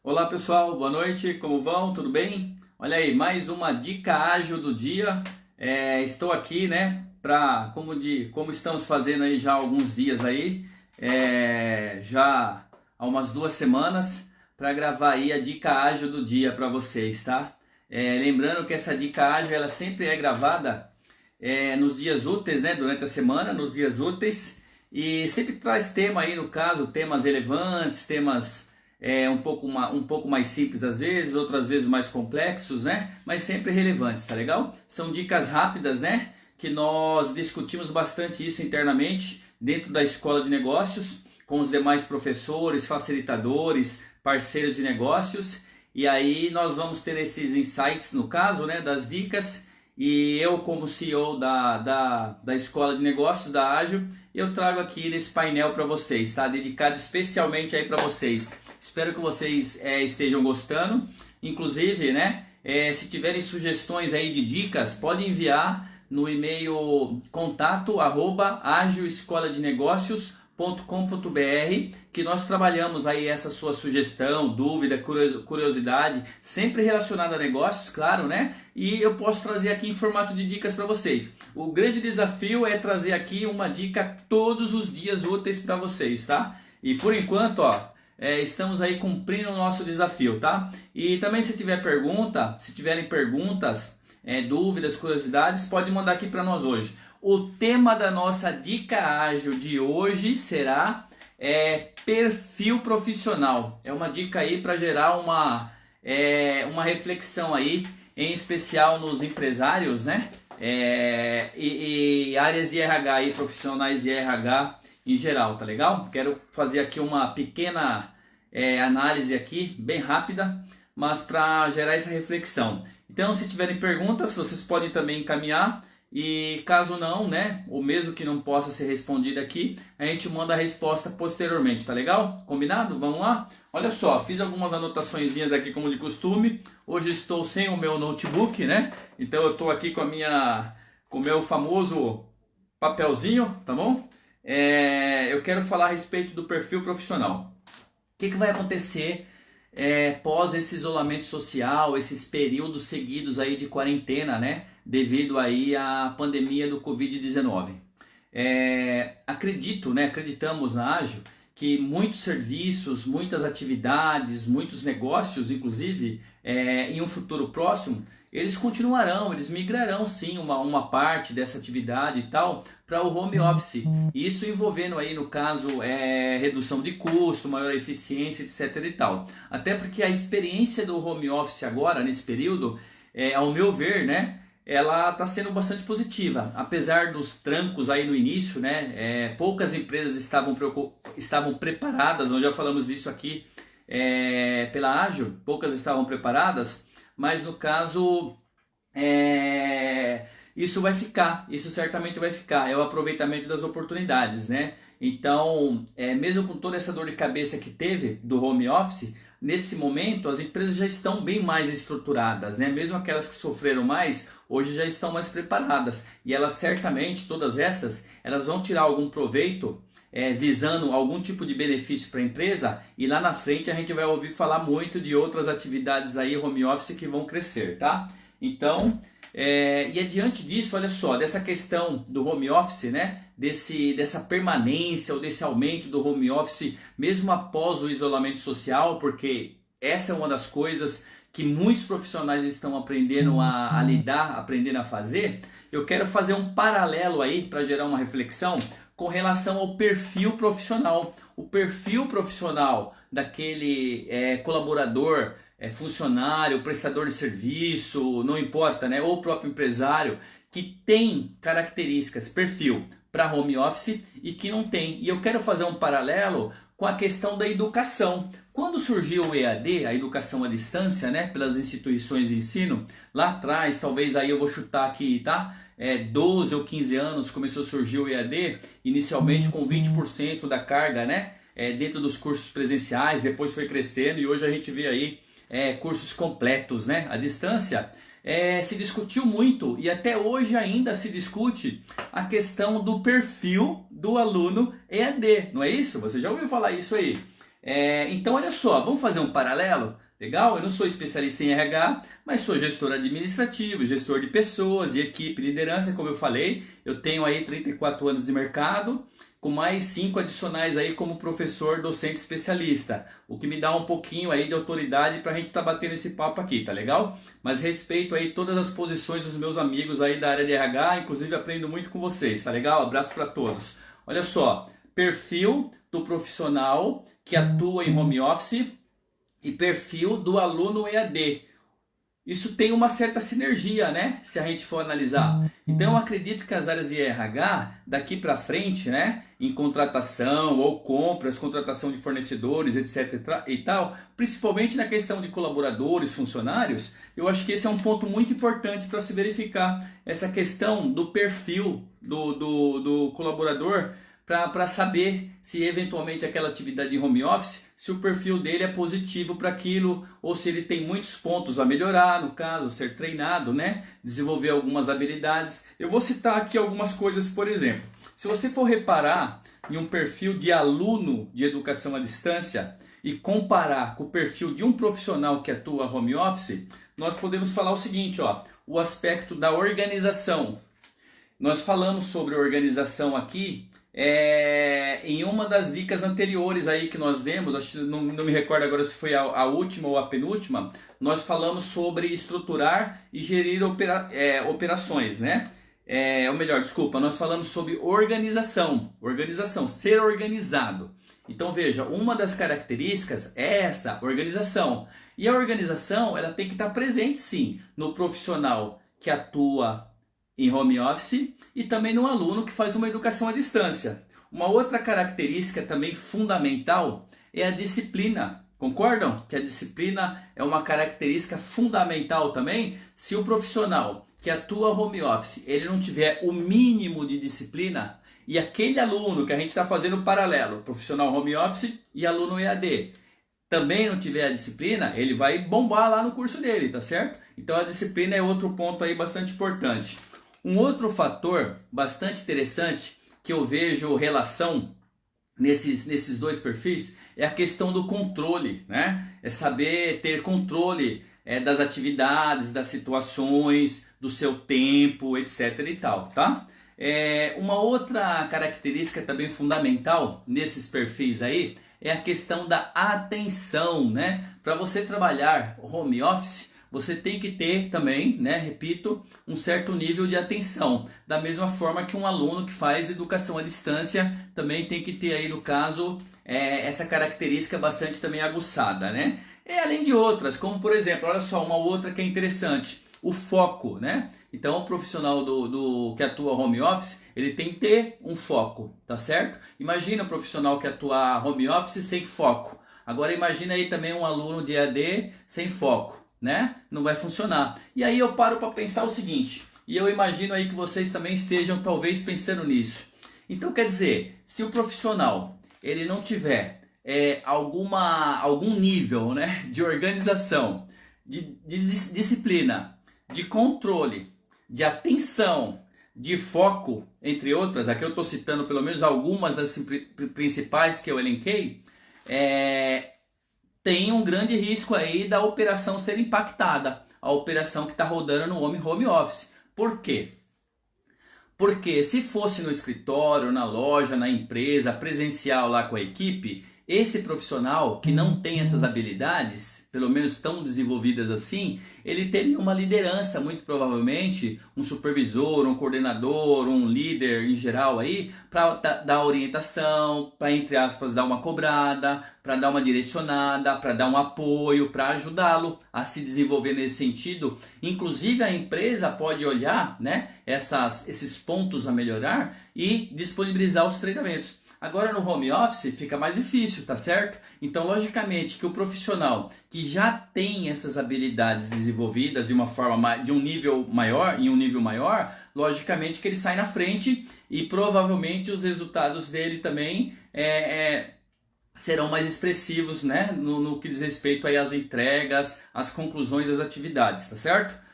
Olá pessoal, boa noite, como vão? Tudo bem? Olha aí, mais uma dica ágil do dia. Estou aqui, né, como estamos fazendo aí já há alguns dias aí, já há umas 2 semanas, para gravar aí a dica ágil do dia para vocês, tá? Lembrando que essa dica ágil ela sempre é gravada nos dias úteis, né, durante a semana, nos dias úteis, e sempre traz tema aí, no caso, temas relevantes, temas um pouco mais simples às vezes, outras vezes mais complexos, né? Mas sempre relevantes, tá legal? São dicas rápidas, né? Que nós discutimos bastante isso internamente dentro da escola de negócios, com os demais professores, facilitadores, parceiros de negócios. E aí nós vamos ter esses insights, no caso, né? Das dicas. E eu, como CEO da Escola de Negócios, da Ágil, eu trago aqui nesse painel para vocês, tá? Dedicado especialmente aí para vocês. Espero que vocês estejam gostando. Inclusive, né? Se tiverem sugestões aí de dicas, pode enviar no e-mail contato@agilescoladenegocios.com.br, que nós trabalhamos aí essa sua sugestão, dúvida, curiosidade, sempre relacionada a negócios, claro, né? E eu posso trazer aqui em formato de dicas para vocês. O grande desafio é trazer aqui uma dica todos os dias úteis para vocês, tá? E por enquanto, ó, estamos aí cumprindo o nosso desafio, tá? E também se tiverem perguntas, dúvidas, curiosidades, pode mandar aqui para nós hoje. O tema da nossa dica ágil de hoje será perfil profissional. É uma dica aí para gerar uma reflexão aí, em especial nos empresários, né? E áreas de RH aí, profissionais de RH em geral, tá legal? Quero fazer aqui uma pequena análise aqui, bem rápida, mas para gerar essa reflexão. Então, se tiverem perguntas, vocês podem também encaminhar. E caso não, né, ou mesmo que não possa ser respondido aqui, a gente manda a resposta posteriormente, tá legal? Combinado? Vamos lá? Olha só, fiz algumas anotaçõezinhas aqui como de costume. Hoje estou sem o meu notebook, né? Então eu estou aqui com o meu famoso papelzinho, tá bom? Eu quero falar a respeito do perfil profissional. O que vai acontecer pós esse isolamento social, esses períodos seguidos aí de quarentena, né? Devido aí à pandemia do Covid-19. Acreditamos na Ágil que muitos serviços, muitas atividades, muitos negócios, inclusive, em um futuro próximo, eles migrarão sim uma parte dessa atividade e tal para o home office. Isso envolvendo aí, no caso, redução de custo, maior eficiência, etc e tal. Até porque a experiência do home office agora, nesse período, ao meu ver, né? Ela está sendo bastante positiva, apesar dos trancos aí no início, né? Poucas empresas estavam preparadas, nós já falamos disso aqui pela Ágil, poucas estavam preparadas, mas no caso isso certamente vai ficar, é o aproveitamento das oportunidades, né? Então, mesmo com toda essa dor de cabeça que teve do home office, nesse momento as empresas já estão bem mais estruturadas, né? Mesmo aquelas que sofreram mais, hoje já estão mais preparadas. E elas certamente, todas essas, elas vão tirar algum proveito, visando algum tipo de benefício para a empresa. E lá na frente a gente vai ouvir falar muito de outras atividades aí, home office, que vão crescer, tá? Então, e adiante disso, olha só, dessa questão do home office, né? Dessa permanência ou desse aumento do home office, mesmo após o isolamento social, porque essa é uma das coisas que muitos profissionais estão aprendendo a lidar, aprendendo a fazer. Eu quero fazer um paralelo aí para gerar uma reflexão com relação ao perfil profissional. O perfil profissional daquele colaborador, funcionário, prestador de serviço, não importa, né? Ou o próprio empresário, que tem características, perfil para home office e que não tem. E eu quero fazer um paralelo com a questão da educação. Quando surgiu o EAD, a educação à distância, né, pelas instituições de ensino, lá atrás, talvez aí eu vou chutar aqui, tá? 12 ou 15 anos começou a surgir o EAD, inicialmente com 20% da carga, né, dentro dos cursos presenciais, depois foi crescendo e hoje a gente vê aí cursos completos, né, à distância. Se discutiu muito e até hoje ainda se discute a questão do perfil do aluno EAD, não é isso? Você já ouviu falar isso aí? Então, olha só, vamos fazer um paralelo? Legal? Eu não sou especialista em RH, mas sou gestor administrativo, gestor de pessoas, e equipe, liderança, como eu falei. Eu tenho aí 34 anos de mercado, com mais 5 adicionais aí como professor, docente especialista. O que me dá um pouquinho aí de autoridade para a gente estar batendo esse papo aqui, tá legal? Mas respeito aí todas as posições dos meus amigos aí da área de RH, inclusive aprendo muito com vocês, tá legal? Abraço para todos. Olha só, perfil do profissional que atua em home office e perfil do aluno EAD. Isso tem uma certa sinergia, né? Se a gente for analisar. Então eu acredito que as áreas de RH, daqui para frente, né? Em contratação ou compras, contratação de fornecedores, etc. e tal, principalmente na questão de colaboradores, funcionários, eu acho que esse é um ponto muito importante para se verificar. Essa questão do perfil do colaborador, para saber se eventualmente aquela atividade em home office, se o perfil dele é positivo para aquilo, ou se ele tem muitos pontos a melhorar, no caso, ser treinado, né? Desenvolver algumas habilidades. Eu vou citar aqui algumas coisas, por exemplo. Se você for reparar em um perfil de aluno de educação à distância e comparar com o perfil de um profissional que atua home office, nós podemos falar o seguinte, ó, o aspecto da organização. Nós falamos sobre organização aqui, em uma das dicas anteriores aí que nós demos, acho que não me recordo agora se foi a última ou a penúltima, nós falamos sobre estruturar e gerir operações, né? Ou melhor, desculpa, nós falamos sobre organização, ser organizado. Então veja, uma das características é essa, organização. E a organização, ela tem que estar presente sim, no profissional que atua em home office e também no aluno que faz uma educação à distância. Uma outra característica também fundamental é a disciplina. Concordam? Que a disciplina é uma característica fundamental também. Se o profissional que atua home office ele não tiver o mínimo de disciplina, e aquele aluno que a gente está fazendo paralelo, profissional home office e aluno EAD, também não tiver a disciplina, ele vai bombar lá no curso dele, tá certo? Então a disciplina é outro ponto aí bastante importante. Um outro fator bastante interessante que eu vejo relação nesses dois perfis é a questão do controle, né? É saber ter controle das atividades, das situações, do seu tempo, etc e tal, tá? Uma outra característica também fundamental nesses perfis aí é a questão da atenção, né? Para você trabalhar home office, você tem que ter também, né, repito, um certo nível de atenção. Da mesma forma que um aluno que faz educação à distância também tem que ter aí, no caso, essa característica bastante também aguçada, né? E além de outras, como por exemplo, olha só, uma outra que é interessante, o foco, né? Então o profissional que atua home office, ele tem que ter um foco, tá certo? Imagina um profissional que atua home office sem foco. Agora imagina aí também um aluno de EAD sem foco, né? Não vai funcionar. E aí eu paro para pensar o seguinte, e eu imagino aí que vocês também estejam talvez pensando nisso. Então quer dizer, se o profissional ele não tiver algum nível, né, de organização, de disciplina, de controle, de atenção, de foco, entre outras, aqui eu estou citando pelo menos algumas das principais que eu elenquei, tem um grande risco aí da operação ser impactada, a operação que está rodando no home office. Por quê? Porque se fosse no escritório, na loja, na empresa, presencial lá com a equipe, esse profissional que não tem essas habilidades, pelo menos tão desenvolvidas assim, ele teria uma liderança, muito provavelmente, um supervisor, um coordenador, um líder em geral aí, para dar orientação, para, entre aspas, dar uma cobrada, para dar uma direcionada, para dar um apoio, para ajudá-lo a se desenvolver nesse sentido. Inclusive a empresa pode olhar, né, esses pontos a melhorar e disponibilizar os treinamentos. Agora no home office fica mais difícil, tá certo? Então logicamente que o profissional que já tem essas habilidades desenvolvidas de um nível maior, logicamente que ele sai na frente e provavelmente os resultados dele também serão mais expressivos, né? No que diz respeito aí às entregas, às conclusões das atividades, tá certo?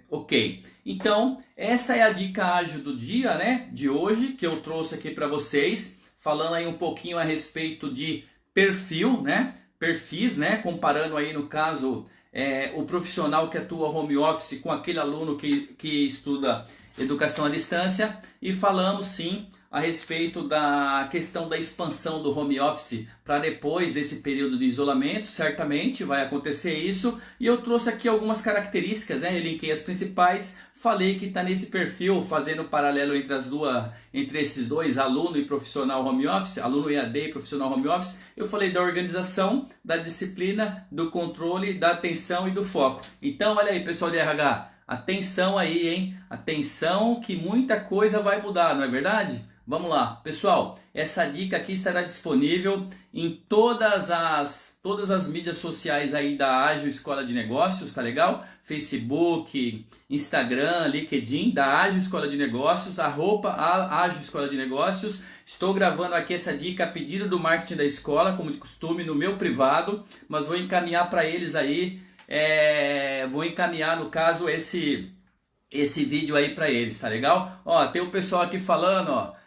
Ok, então essa é a dica ágil do dia, né, de hoje, que eu trouxe aqui para vocês, falando aí um pouquinho a respeito de perfil, né? Perfis, né? Comparando aí no caso o profissional que atua home office com aquele aluno que estuda educação à distância, e falamos sim a respeito da questão da expansão do home office para depois desse período de isolamento. Certamente vai acontecer isso, e eu trouxe aqui algumas características, né? Eu linkei as principais, falei que está nesse perfil, fazendo paralelo entre esses dois, aluno e profissional home office, aluno EAD e profissional home office. Eu falei da organização, da disciplina, do controle, da atenção e do foco. Então olha aí, pessoal de RH, atenção aí, hein? Atenção que muita coisa vai mudar, não é verdade? Vamos lá, pessoal, essa dica aqui estará disponível em todas as mídias sociais aí da Ágil Escola de Negócios, tá legal? Facebook, Instagram, LinkedIn, da Ágil Escola de Negócios, @Ágil Escola de Negócios. Estou gravando aqui essa dica a pedido do marketing da escola, como de costume, no meu privado, mas vou encaminhar para eles aí, vou encaminhar no caso esse vídeo aí para eles, tá legal? Ó, tem o pessoal aqui falando, ó,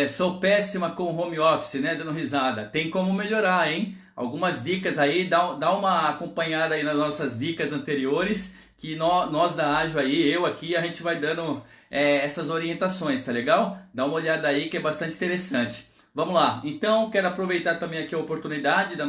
sou péssima com home office, né? Dando risada. Tem como melhorar, hein? Algumas dicas aí, dá uma acompanhada aí nas nossas dicas anteriores, que nós da Ágil aí, eu aqui, a gente vai dando essas orientações, tá legal? Dá uma olhada aí que é bastante interessante. Vamos lá. Então, quero aproveitar também aqui a oportunidade da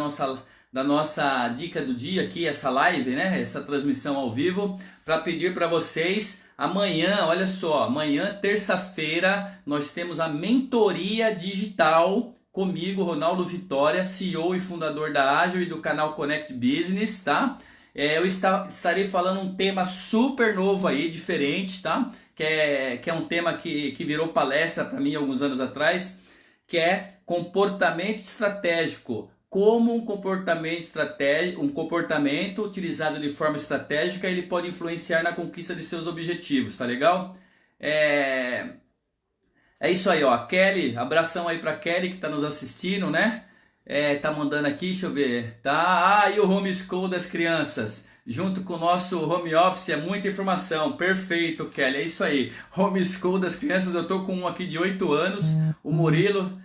nossa dica do dia aqui, essa live, né? Essa transmissão ao vivo, para pedir para vocês. Amanhã, olha só, amanhã, terça-feira, nós temos a mentoria digital comigo, Ronaldo Vitória, CEO e fundador da Ágil e do canal Connect Business, tá? Eu estarei falando um tema super novo aí, diferente, tá? Que é um tema que virou palestra para mim alguns anos atrás, que é comportamento estratégico. Como um comportamento utilizado de forma estratégica, ele pode influenciar na conquista de seus objetivos, tá legal? É isso aí, ó, Kelly, abração aí pra Kelly que tá nos assistindo, né? Tá mandando aqui, deixa eu ver, tá? E o homeschool das crianças, junto com o nosso home office, é muita informação, perfeito, Kelly, é isso aí. Homeschool das crianças, eu tô com um aqui de 8 anos, o Murilo,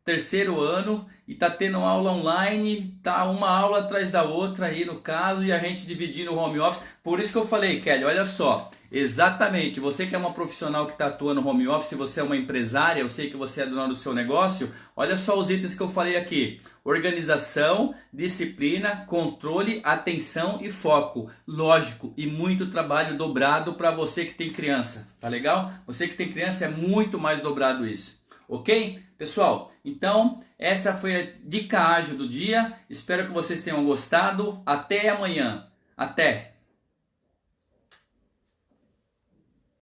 terceiro ano, e tá tendo aula online, tá uma aula atrás da outra aí no caso, e a gente dividindo o home office. Por isso que eu falei, Kelly, olha só, exatamente, você que é uma profissional que está atuando no home office, você é uma empresária, eu sei que você é dona do seu negócio, olha só os itens que eu falei aqui: organização, disciplina, controle, atenção e foco. Lógico, e muito trabalho dobrado para você que tem criança, tá legal? Você que tem criança é muito mais dobrado isso. Ok? Pessoal, então essa foi a dica ágil do dia. Espero que vocês tenham gostado. Até amanhã. Até!